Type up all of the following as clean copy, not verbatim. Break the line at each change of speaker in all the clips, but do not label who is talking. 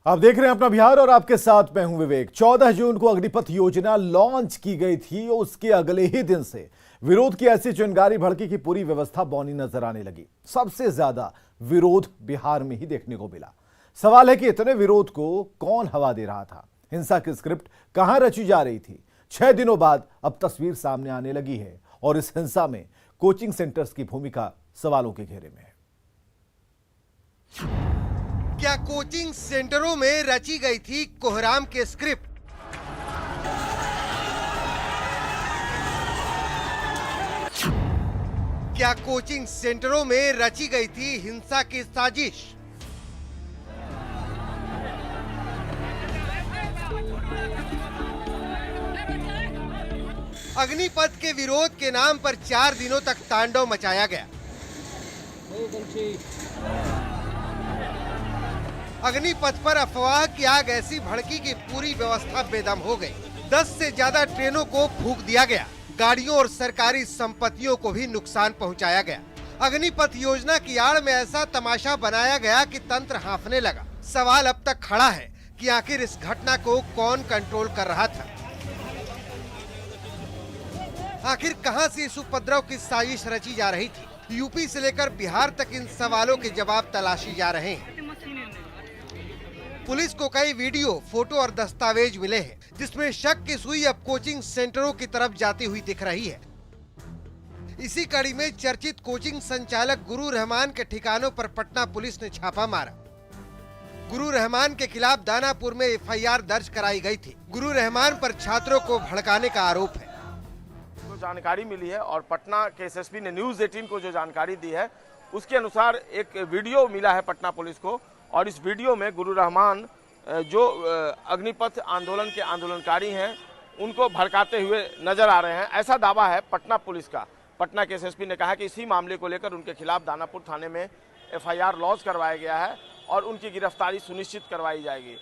आप देख रहे हैं अपना बिहार और आपके साथ मैं हूं विवेक। 14 जून को अग्निपथ योजना लॉन्च की गई थी। उसके अगले ही दिन से विरोध की ऐसी चिंगारी भड़की की पूरी व्यवस्था बौनी नजर आने लगी। सबसे ज्यादा विरोध बिहार में ही देखने को मिला। सवाल है कि इतने विरोध को कौन हवा दे रहा था? हिंसा की स्क्रिप्ट कहां रची जा रही थी? 6 दिनों बाद अब तस्वीर सामने आने लगी है और इस हिंसा में कोचिंग सेंटर्स की भूमिका सवालों के घेरे में है।
क्या कोचिंग सेंटरों में रची गई थी कोहराम के स्क्रिप्ट? क्या कोचिंग सेंटरों में रची गई थी हिंसा की साजिश? अग्निपथ के विरोध के नाम पर 4 दिनों तक तांडव मचाया गया। अग्निपथ पर अफवाह की आग ऐसी भड़की कि पूरी व्यवस्था बेदम हो गई। 10 से ज्यादा ट्रेनों को फूंक दिया गया। गाड़ियों और सरकारी संपत्तियों को भी नुकसान पहुंचाया गया। अग्निपथ योजना की आड़ में ऐसा तमाशा बनाया गया कि तंत्र हांफने लगा। सवाल अब तक खड़ा है कि आखिर इस घटना को कौन कंट्रोल कर रहा था? आखिर कहां से इस उपद्रव की साजिश रची जा रही थी? यूपी से लेकर बिहार तक इन सवालों के जवाब तलाशी जा रहे हैं। पुलिस को कई वीडियो, फोटो और दस्तावेज मिले हैं, जिसमें शक की सुई अब कोचिंग सेंटरों की तरफ जाती हुई दिख रही है। इसी कड़ी में चर्चित कोचिंग संचालक गुरु रहमान के ठिकानों पर पटना पुलिस ने छापा मारा। गुरु रहमान के खिलाफ दानापुर में एफआईआर दर्ज कराई गई थी। गुरु रहमान पर छात्रों को भड़काने का आरोप है।
जो जानकारी मिली है और पटना के एसएसपी ने न्यूज़ 18 को जो जानकारी दी है, उसके अनुसार एक वीडियो मिला है पटना पुलिस को, और इस वीडियो में गुरु रहमान जो अग्निपथ आंदोलन के आंदोलनकारी हैं, उनको भड़काते हुए नजर आ रहे हैं। ऐसा दावा है पटना पुलिस का। पटना के एसएसपी ने कहा कि इसी मामले को लेकर उनके खिलाफ दानापुर थाने में एफआईआर लॉन्च करवाया गया है और उनकी गिरफ्तारी सुनिश्चित करवाई जाएगी।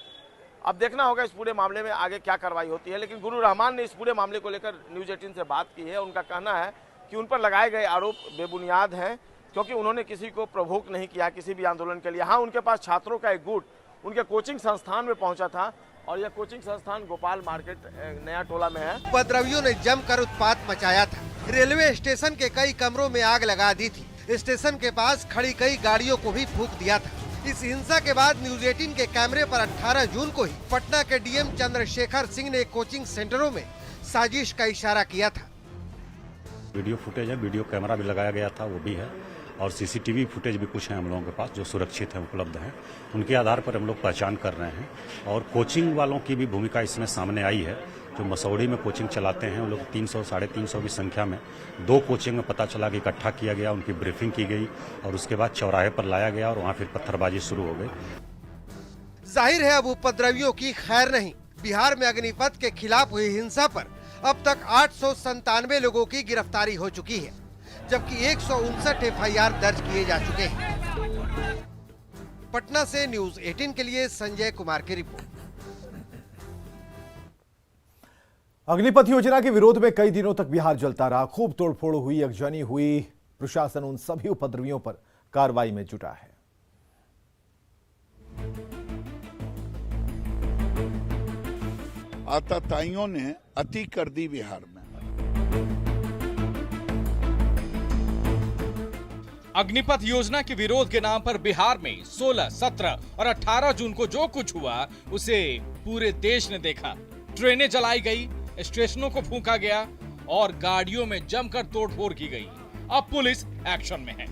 अब देखना होगा इस पूरे मामले में आगे क्या कार्रवाई होती है। लेकिन गुरु रहमान ने इस पूरे मामले को लेकर न्यूज़ 18 से बात की है। उनका कहना है कि उन पर लगाए गए आरोप बेबुनियाद हैं, क्योंकि उन्होंने किसी को प्रवोक नहीं किया किसी भी आंदोलन के लिए। हाँ, उनके पास छात्रों का एक गुट उनके कोचिंग संस्थान में पहुंचा था, और यह कोचिंग संस्थान गोपाल मार्केट नया टोला में है।
उपद्रवियों ने जमकर उत्पात मचाया था। रेलवे स्टेशन के कई कमरों में आग लगा दी थी। स्टेशन के पास खड़ी कई गाड़ियों को भी फूंक दिया था। इस हिंसा के बाद न्यूज़ 18 के कैमरे पर 18 जून को ही पटना के डीएम चंद्रशेखर सिंह ने कोचिंग सेंटरों में साजिश का इशारा किया था।
वीडियो फुटेज है, वीडियो कैमरा भी लगाया गया था, वो भी है, और सीसीटीवी फुटेज भी कुछ है हम लोगों के पास जो सुरक्षित है, उपलब्ध है। उनके आधार पर हम लोग पहचान कर रहे हैं। और कोचिंग वालों की भी भूमिका इसमें सामने आई है। जो मसौड़ी में कोचिंग चलाते हैं, उन लोग 300 साढ़े 300 की संख्या में 2 कोचिंग में पता चला कि इकट्ठा किया गया, उनकी ब्रीफिंग की गई और उसके बाद चौराहे पर लाया गया और वहाँ फिर पत्थरबाजी शुरू हो गई।
जाहिर है अब उपद्रवियों की खैर नहीं। बिहार में अग्निपथ के खिलाफ हुई हिंसा पर अब तक 897 लोगों की गिरफ्तारी हो चुकी है, जबकि 159 एफआईआर दर्ज किए जा चुके हैं। पटना से न्यूज़ 18 के लिए संजय कुमार की रिपोर्ट।
अग्निपथ योजना के विरोध में कई दिनों तक बिहार जलता रहा। खूब तोड़फोड़ हुई, अगजनी हुई। प्रशासन उन सभी उपद्रवियों पर कार्रवाई में जुटा है।
आतताइयों ने अति कर दी बिहार में।
अग्निपथ योजना के विरोध के नाम पर बिहार में 16, 17 और 18 जून को जो कुछ हुआ उसे पूरे देश ने देखा। ट्रेनें जलाई गई, स्टेशनों को फूंका गया और गाड़ियों में जमकर तोड़फोड़ की गई। अब पुलिस एक्शन में है।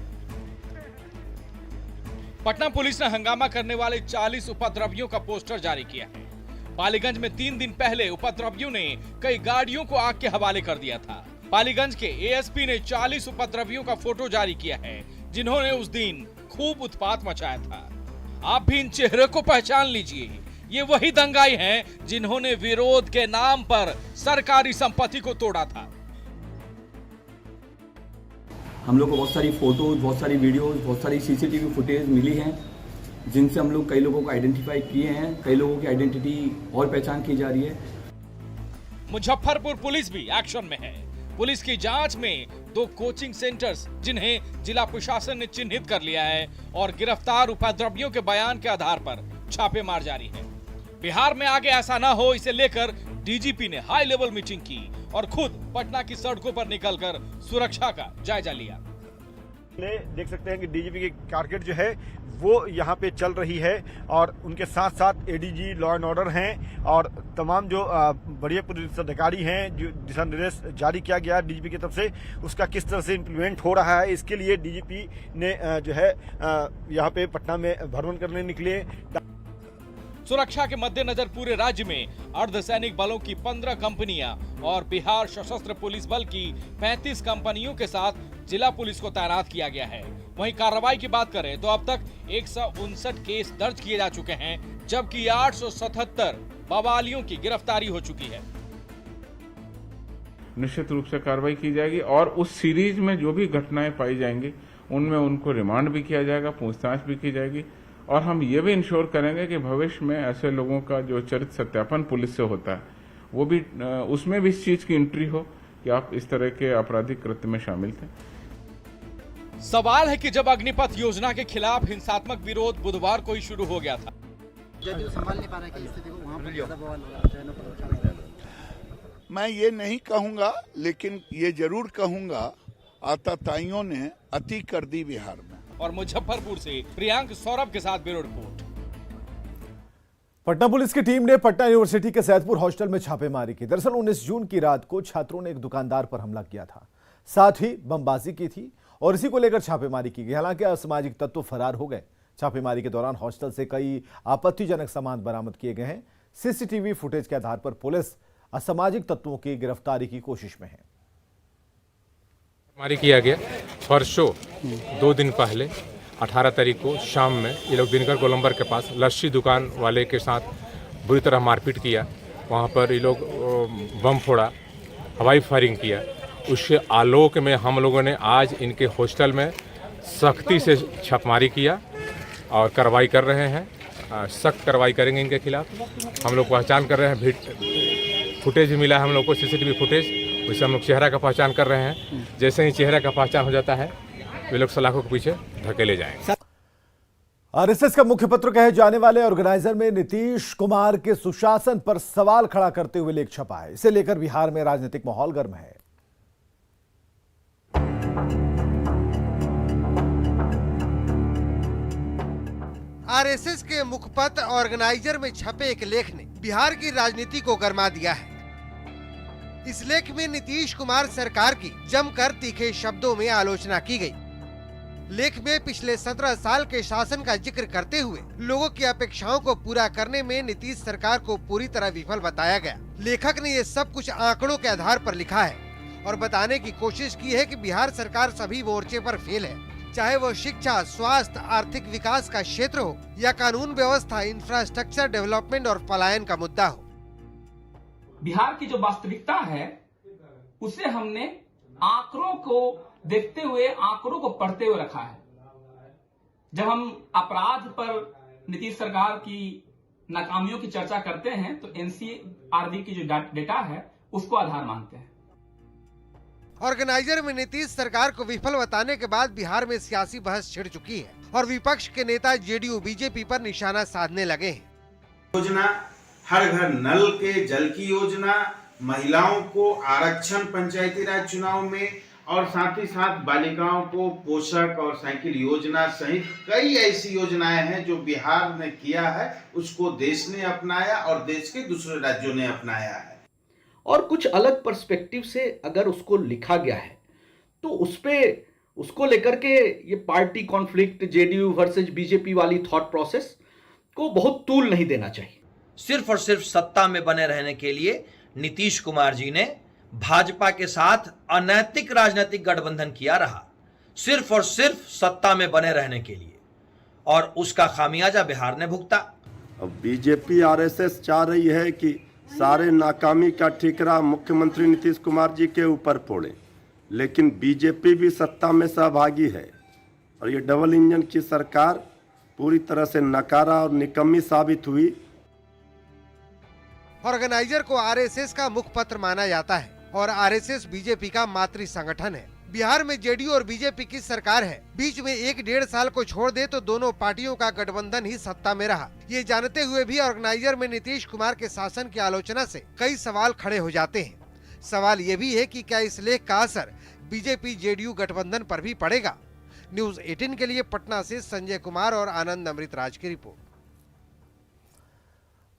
पटना पुलिस ने हंगामा करने वाले 40 उपद्रवियों का पोस्टर जारी किया है। पालीगंज में 3 दिन पहले उपद्रवियों ने कई गाड़ियों को आग के हवाले कर दिया था। पालीगंज के एएसपी ने 40 उपद्रवियों का फोटो जारी किया है, जिन्होंने उस दिन खूब उत्पात मचाया था। आप भी इन चेहरे को पहचान लीजिए। ये वही दंगाई हैं जिन्होंने विरोध के नाम पर सरकारी संपत्ति को तोड़ा था।
हम लोग को बहुत सारी फोटोज, बहुत सारी वीडियोस, बहुत सारी सीसीटीवी फुटेज मिली हैं, जिनसे हम लोग कई लोगों को आइडेंटिफाई किए हैं। कई लोगों की आइडेंटिटी और पहचान की जा रही है।
मुजफ्फरपुर पुलिस भी एक्शन में है। पुलिस की जांच में 2 कोचिंग सेंटर्स, जिन्हें जिला प्रशासन ने चिन्हित कर लिया है, और गिरफ्तार उपद्रवियों के बयान के आधार पर छापेमार जारी है। बिहार में आगे ऐसा ना हो, इसे लेकर डीजीपी ने हाई लेवल मीटिंग की और खुद पटना की सड़कों पर निकलकर सुरक्षा का जायजा लिया।
देख सकते हैं कि डीजीपी की कारकेड जो है वो यहाँ पे चल रही है और उनके साथ साथ एडीजी लॉ एंड ऑर्डर हैं और तमाम जो बड़े पुलिस अधिकारी हैं, जो दिशा निर्देश जारी किया गया है डीजीपी की तरफ से, उसका किस तरह से इम्प्लीमेंट हो रहा है, इसके लिए डीजीपी ने जो है यहाँ पे पटना में भ्रमण करने निकले।
सुरक्षा के मद्देनजर पूरे राज्य में अर्धसैनिक बलों की 15 कंपनियां और बिहार सशस्त्र पुलिस बल की 35 कंपनियों के साथ जिला पुलिस को तैनात किया गया है। वहीं कार्रवाई की बात करें तो अब तक 159 केस दर्ज किए जा चुके हैं, जबकि 877 बवालियों की गिरफ्तारी हो चुकी है।
निश्चित रूप से कार्रवाई की जाएगी और उस सीरीज में जो भी घटनाएं पाई जाएंगी उनमें उनको रिमांड भी किया जाएगा, पूछताछ भी की जाएगी और हम ये भी इंश्योर करेंगे कि भविष्य में ऐसे लोगों का जो चरित्र सत्यापन पुलिस से होता है वो भी उसमें भी इस चीज की एंट्री हो कि आप इस तरह के आपराधिक कृत्य में शामिल थे।
सवाल है कि जब अग्निपथ योजना के खिलाफ हिंसात्मक विरोध बुधवार को ही शुरू हो गया था,
संभाल नहीं पा रहा है स्थिति को, वहां पर ज्यादा बवाल हो रहा है।
मैं ये नहीं कहूंगा, लेकिन ये जरूर कहूंगा आतताइयों ने अति कर दी बिहार में।
और मुजफ्फरपुर से प्रियांक सौरभ के साथ ब्यूरो रिपोर्ट।
पटना पुलिस की टीम ने पटना यूनिवर्सिटी के सैदपुर हॉस्टल में छापेमारी की। दरअसल 19 जून की रात को छात्रों ने एक दुकानदार पर हमला किया था, साथ ही बमबाजी की थी और इसी को लेकर छापेमारी की गई। हालांकि असामाजिक तत्व फरार हो गए। छापेमारी के दौरान हॉस्टल से कई आपत्तिजनक सामान बरामद किए गए हैं। सीसीटीवी फुटेज के आधार पर पुलिस असामाजिक तत्वों की गिरफ्तारी की कोशिश में है।
छापेमारी किया गया। परसों 2 दिन पहले 18 तारीख को शाम में ये लोग दिनकर गोलंबर के पास लस्सी दुकान वाले के साथ बुरी तरह मारपीट किया। वहाँ पर ये लोग बम फोड़ा, हवाई फायरिंग किया। उसके आलोक में हम लोगों ने आज इनके हॉस्टल में सख्ती से छापेमारी किया और कार्रवाई कर रहे हैं। सख्त कार्रवाई करेंगे इनके खिलाफ। हम लोग पहचान कर रहे हैं, फुटेज भी मिला है हम लोग को, सीसीटीवी फुटेज, उससे हम लोग चेहरा का पहचान कर रहे हैं। जैसे ही चेहरा का पहचान हो जाता है वे लोग सलाखों के पीछे धकेले जाएंगे।
आरएसएस का मुखपत्र कहे जाने वाले ऑर्गेनाइजर में नीतीश कुमार के सुशासन पर सवाल खड़ा करते हुए लेख छपा है। इसे लेकर बिहार में राजनीतिक माहौल गर्म है।
आरएसएस के मुखपत्र ऑर्गेनाइजर में छपे एक लेख ने बिहार की राजनीति को गरमा दिया है। इस लेख में नीतीश कुमार सरकार की जमकर तीखे शब्दों में आलोचना की गई। लेख में पिछले 17 साल के शासन का जिक्र करते हुए लोगों की अपेक्षाओं को पूरा करने में नीतीश सरकार को पूरी तरह विफल बताया गया। लेखक ने ये सब कुछ आंकड़ों के आधार पर लिखा है और बताने की कोशिश की है कि बिहार सरकार सभी मोर्चे पर फेल है, चाहे वो शिक्षा, स्वास्थ्य, आर्थिक विकास का क्षेत्र हो या कानून व्यवस्था, इंफ्रास्ट्रक्चर डेवलपमेंट और पलायन का मुद्दा हो।
बिहार की जो वास्तविकता है उसे हमने आंकड़ों को देखते हुए, आंकड़ों को पढ़ते हुए रखा है। जब हम अपराध पर नीतीश सरकार की नाकामियों की चर्चा करते हैं तो एनसीआरबी की जो डेटा है उसको आधार मानते हैं।
ऑर्गेनाइजर में नीतीश सरकार को विफल बताने के बाद बिहार में सियासी बहस छिड़ चुकी है और विपक्ष के नेता जेडीयू बीजेपी पर निशाना साधने लगे हैं।
योजना, हर घर नल के जल की योजना, महिलाओं को आरक्षण पंचायती राज चुनाव में और साथ ही साथ बालिकाओं को पोषक और साइकिल योजना सहित कई ऐसी योजनाएं हैं जो बिहार ने किया है, उसको देश ने अपनाया और देश के दूसरे राज्यों ने अपनाया है।
और कुछ अलग पर्सपेक्टिव से अगर उसको लिखा गया है तो उसको लेकर के ये party conflict, JDU versus BJP वाली थॉट प्रोसेस को बहुत तूल नहीं देना चाहिए।
सिर्फ और सिर्फ सत्ता में बने रहने के लिए नीतीश कुमार जी ने भाजपा के साथ अनैतिक राजनीतिक गठबंधन किया रहा, सिर्फ और सिर्फ सत्ता में बने रहने के लिए, और उसका खामियाजा बिहार ने भुगता।
अब बीजेपी आरएसएस चाह रही है कि सारे नाकामी का ठिकरा मुख्यमंत्री नीतीश कुमार जी के ऊपर फोड़े, लेकिन बीजेपी भी सत्ता में सहभागी है और ये डबल इंजन की सरकार पूरी तरह से नकारा और निकम्मी साबित हुई।
ऑर्गेनाइजर को आरएसएस का मुखपत्र माना जाता है और आरएसएस बीजेपी का मातृ संगठन है। बिहार में जेडीयू और बीजेपी की सरकार है। बीच में 1-1.5 साल को छोड़ दे तो दोनों पार्टियों का गठबंधन ही सत्ता में रहा। ये जानते हुए भी ऑर्गेनाइजर में नीतीश कुमार के शासन की आलोचना से कई सवाल खड़े हो जाते हैं। सवाल ये भी है कि क्या इस लेख का असर बीजेपी जेडीयू गठबंधन पर भी पड़ेगा। न्यूज 18 के लिए पटना से संजय कुमार और आनंद अमृतराज की रिपोर्ट।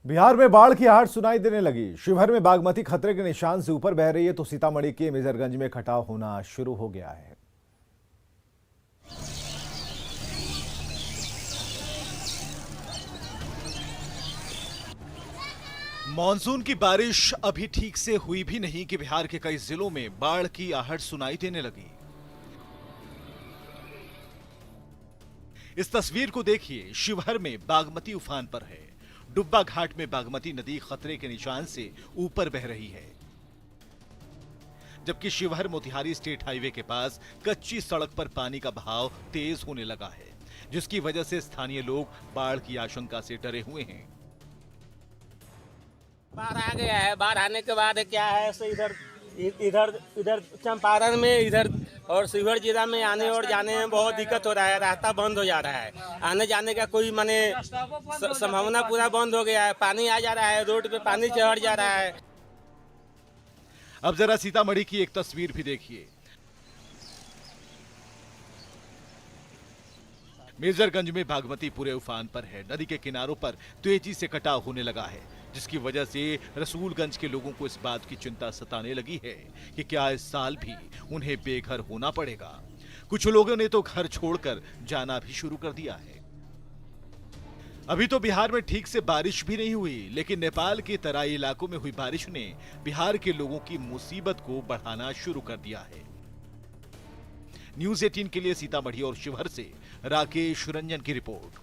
बिहार में बाढ़ की आहट सुनाई देने लगी। शिवहर में बागमती खतरे के निशान से ऊपर बह रही है तो सीतामढ़ी के मेजरगंज में कटाव होना शुरू हो गया है।
मॉनसून की बारिश अभी ठीक से हुई भी नहीं कि बिहार के कई जिलों में बाढ़ की आहट सुनाई देने लगी। इस तस्वीर को देखिए, शिवहर में बागमती उफान पर है। डुब्बा घाट में बागमती नदी खतरे के निशान से ऊपर बह रही है, जबकि शिवहर मोतिहारी स्टेट हाईवे के पास कच्ची सड़क पर पानी का बहाव तेज होने लगा है, जिसकी वजह से स्थानीय लोग बाढ़ की आशंका से डरे हुए हैं।
बाढ़ आ गया है। बाढ़ आने के बाद क्या है, इधर चंपारण में इधर और शिवहर जिला में आने और जाने में बहुत दिक्कत हो रहा है। रास्ता बंद हो जा रहा है, आने जाने का कोई माने संभावना पूरा बंद हो गया है। पानी आ जा रहा है, रोड पे पानी चढ़ जा रहा है।
अब जरा सीतामढ़ी की एक तस्वीर भी देखिए। मेजरगंज में बागमती पूरे उफान पर है। नदी के किनारों पर तेजी से कटाव होने लगा है, जिसकी वजह से रसूलगंज के लोगों को इस बात की चिंता सताने लगी है कि क्या इस साल भी उन्हें बेघर होना पड़ेगा। कुछ लोगों ने तो घर छोड़कर जाना भी शुरू कर दिया है। अभी तो बिहार में ठीक से बारिश भी नहीं हुई, लेकिन नेपाल के तराई इलाकों में हुई बारिश ने बिहार के लोगों की मुसीबत को बढ़ाना शुरू कर दिया है। न्यूज 18 के लिए सीतामढ़ी और शिवहर से राकेश रंजन की रिपोर्ट।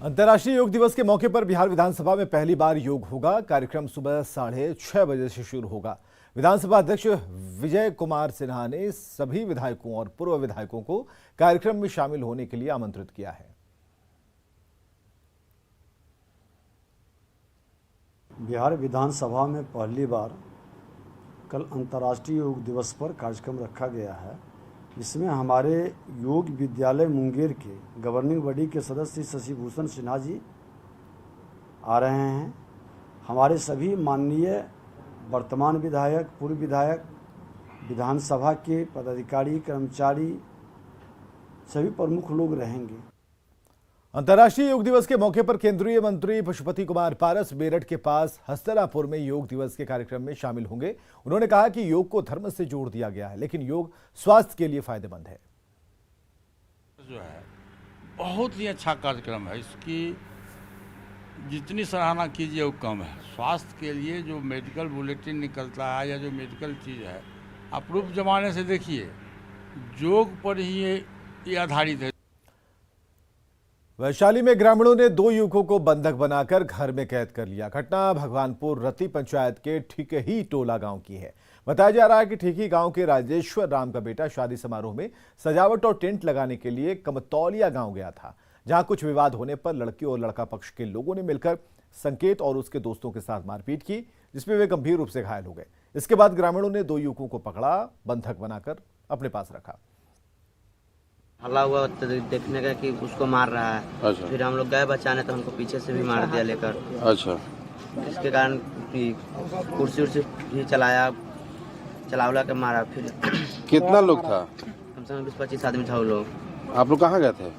अंतर्राष्ट्रीय योग दिवस के मौके पर बिहार विधानसभा में पहली बार योग होगा। कार्यक्रम सुबह 6:30 बजे से शुरू होगा। विधानसभा अध्यक्ष विजय कुमार सिन्हा ने सभी विधायकों और पूर्व विधायकों को कार्यक्रम में शामिल होने के लिए आमंत्रित किया है।
बिहार विधानसभा में पहली बार कल अंतर्राष्ट्रीय योग दिवस पर कार्यक्रम रखा गया है। इसमें हमारे योग विद्यालय मुंगेर के गवर्निंग बॉडी के सदस्य शशिभूषण सिन्हा जी आ रहे हैं। हमारे सभी माननीय वर्तमान विधायक, पूर्व विधायक, विधानसभा के पदाधिकारी, कर्मचारी, सभी प्रमुख लोग रहेंगे।
अंतर्राष्ट्रीय योग दिवस के मौके पर केंद्रीय मंत्री पशुपति कुमार पारस मेरठ के पास हस्तरापुर में योग दिवस के कार्यक्रम में शामिल होंगे। उन्होंने कहा कि योग को धर्म से जोड़ दिया गया है, लेकिन योग स्वास्थ्य के लिए फायदेमंद है।
जो है बहुत ही अच्छा कार्यक्रम है। इसकी जितनी सराहना कीजिए वो कम है। स्वास्थ्य के लिए जो मेडिकल बुलेटिन निकलता है या जो मेडिकल चीज़ है, अप्रूव जमाने से देखिए योग पर ही ये आधारित है।
वैशाली में ग्रामीणों ने 2 युवकों को बंधक बनाकर घर में कैद कर लिया। घटना भगवानपुर रत्ती पंचायत के ठिकही टोला गांव की है। बताया जा रहा है कि ठिकी गांव के राजेश्वर राम का बेटा शादी समारोह में सजावट और टेंट लगाने के लिए कमतौलिया गांव गया था, जहां कुछ विवाद होने पर लड़की और लड़का पक्ष के लोगों ने मिलकर संकेत और उसके दोस्तों के साथ मारपीट की, जिसमें वे गंभीर रूप से घायल हो गए। इसके बाद ग्रामीणों ने 2 युवकों को पकड़ा, बंधक बनाकर अपने पास रखा।
हल्ला हुआ देखने का कि उसको मार रहा है। अच्छा। फिर हम लोग गए बचाने तो हमको पीछे से भी मार दिया लेकर। अच्छा। इसके कारण कुर्सी उर्सी भी चलावला के मारा। फिर
कितना लोग था?
कम से कम 20-25 आदमी था वो लोग।
आप लोग कहाँ गए थे?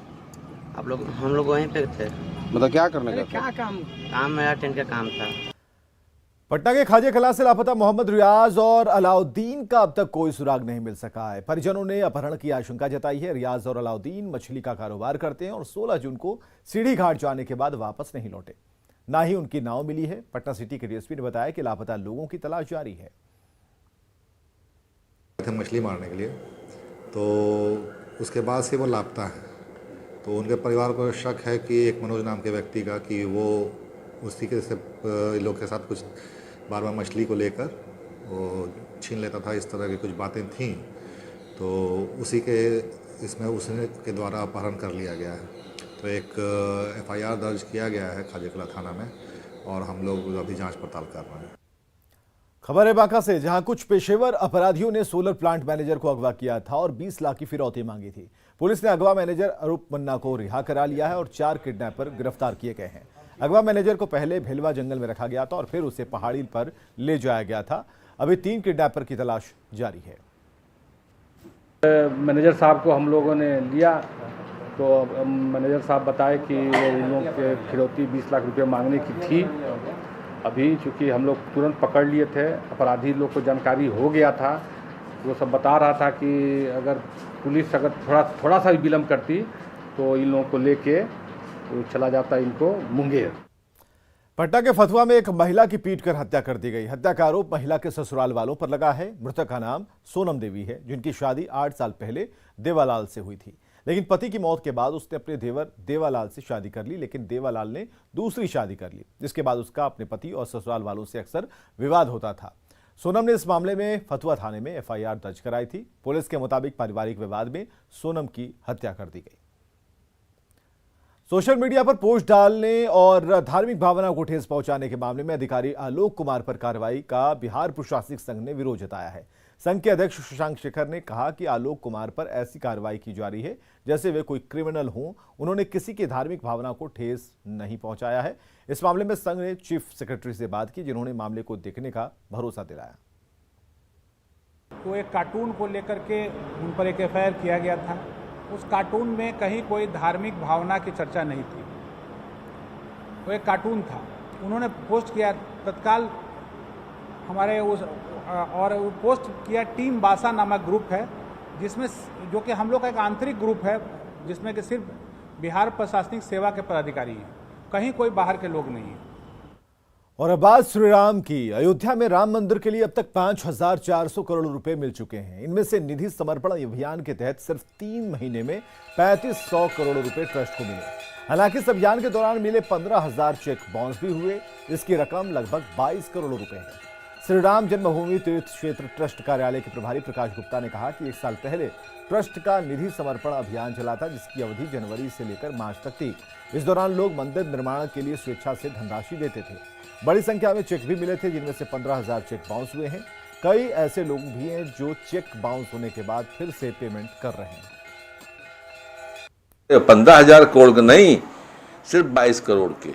हम लोग वहीं पे थे।
मतलब क्या करने का?
क्या काम मेरा टेंट का काम था।
पटना के खाजे कला से लापता मोहम्मद रियाज और अलाउद्दीन का अब तक कोई सुराग नहीं मिल सका है। परिजनों ने अपहरण की आशंका जताई है। रियाज और अलाउद्दीन मछली का कारोबार करते हैं और 16 जून को सीढ़ी घाट जाने के बाद वापस नहीं लौटे, ना ही उनकी नाव मिली है। पटना सिटी के डीएसपी ने बताया कि लापता लोगों की तलाश जारी है।
मछली मारने के लिए, तो उसके बाद से वो लापता है। तो उनके परिवार को शक है कि एक मनोज नाम के व्यक्ति का, कि वो उसी के से लोग के साथ कुछ बार बार मछली को लेकर वो छीन लेता था, इस तरह की कुछ बातें थीं। तो उसी के इसमें उसने के द्वारा अपहरण कर लिया गया है। तो एक FIR दर्ज किया गया है खाजेकला थाना में और हम लोग अभी जांच पड़ताल कर रहे हैं।
खबर है बांका से, जहां कुछ पेशेवर अपराधियों ने सोलर प्लांट मैनेजर को अगवा किया था और 20 लाख की फिरौती मांगी थी। पुलिस ने अगवा मैनेजर अरूप मन्ना को रिहा करा लिया है और 4 किडनैपर गिरफ्तार किए गए हैं। अगवा मैनेजर को पहले भिलवा जंगल में रखा गया था और फिर उसे पहाड़ी पर ले जाया गया था। अभी 3 किडनैपर की तलाश जारी है।
मैनेजर साहब को हम लोगों ने लिया तो मैनेजर साहब बताए कि इन लोगों के फिरौती 20 लाख रुपए मांगने की थी। अभी चूँकि हम लोग तुरंत पकड़ लिए थे, अपराधी लोग को जानकारी हो गया था, वो सब बता रहा था कि अगर पुलिस थोड़ा सा भी विलम्ब करती तो इन लोगों को लेके तो चला जाता इनको मुंगेर।
पटना के फतुहा में एक महिला की पीटकर हत्या कर दी गई। हत्या का आरोप महिला के ससुराल वालों पर लगा है। मृतक का नाम सोनम देवी है, जिनकी शादी 8 साल पहले देवालाल से हुई थी, लेकिन पति की मौत के बाद उसने अपने देवर देवालाल से शादी कर ली, लेकिन देवालाल ने दूसरी शादी कर ली, जिसके बाद उसका अपने पति और ससुराल वालों से अक्सर विवाद होता था। सोनम ने इस मामले में फतुहा थाने में एफआईआर दर्ज कराई थी। पुलिस के मुताबिक पारिवारिक विवाद में सोनम की हत्या कर दी गई। सोशल मीडिया पर पोस्ट डालने और धार्मिक भावनाओं को ठेस पहुंचाने के मामले में अधिकारी आलोक कुमार पर कार्रवाई का बिहार प्रशासनिक संघ ने विरोध जताया है। संघ के अध्यक्ष शशांक शेखर ने कहा कि आलोक कुमार पर ऐसी कार्रवाई की जा रही है जैसे वे कोई क्रिमिनल हों। उन्होंने किसी की धार्मिक भावना को ठेस नहीं पहुंचाया है। इस मामले में संघ ने चीफ सेक्रेटरी से बात की, जिन्होंने मामले को देखने का भरोसा दिलाया।
तो एक कार्टून को लेकर के उन पर एक एफआईआर किया गया था। उस कार्टून में कहीं कोई धार्मिक भावना की चर्चा नहीं थी। वो एक कार्टून था, उन्होंने पोस्ट किया तत्काल हमारे उस और पोस्ट किया टीम बासा नामक ग्रुप है, जिसमें जो कि हम लोग का एक आंतरिक ग्रुप है, जिसमें कि सिर्फ बिहार प्रशासनिक सेवा के पदाधिकारी हैं, कहीं कोई बाहर के लोग नहीं हैं।
और अब बात श्री राम की। अयोध्या में राम मंदिर के लिए अब तक 5,400 करोड़ रुपए मिल चुके हैं। इनमें से निधि समर्पण अभियान के तहत सिर्फ 3 महीने में 3500 करोड़ रुपए ट्रस्ट को मिले। हालांकि इस अभियान के दौरान मिले 15,000 चेक बाउंस भी हुए, जिसकी रकम लगभग 22 करोड़ रुपए है। श्री राम जन्मभूमि तीर्थ क्षेत्र ट्रस्ट कार्यालय के प्रभारी प्रकाश गुप्ता ने कहा कि 1 साल पहले ट्रस्ट का निधि समर्पण अभियान चला था, जिसकी अवधि जनवरी से लेकर मार्च तक थी। इस दौरान लोग मंदिर निर्माण के लिए स्वेच्छा से धनराशि देते थे। बड़ी संख्या में चेक भी मिले थे, जिनमें से 15,000 चेक बाउंस हुए हैं। कई ऐसे लोग भी हैं जो चेक बाउंस होने के बाद फिर से पेमेंट कर रहे हैं।
15,000 करोड़ नहीं, सिर्फ 22 करोड़ के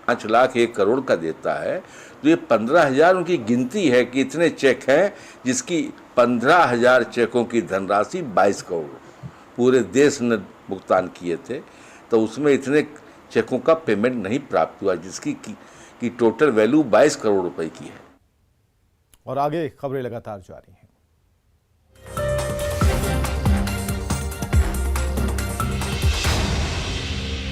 5 लाख 1 करोड़ का देता है, तो ये 15,000 उनकी गिनती है कि इतने चेक हैं, जिसकी 15,000 चेकों की धनराशि 22 करोड़ पूरे देश ने भुगतान किए थे, तो उसमें इतने चेकों का पेमेंट नहीं प्राप्त हुआ, जिसकी की टोटल वैल्यू 22 करोड़ रुपए की है।
और आगे खबरें लगातार जारी हैं।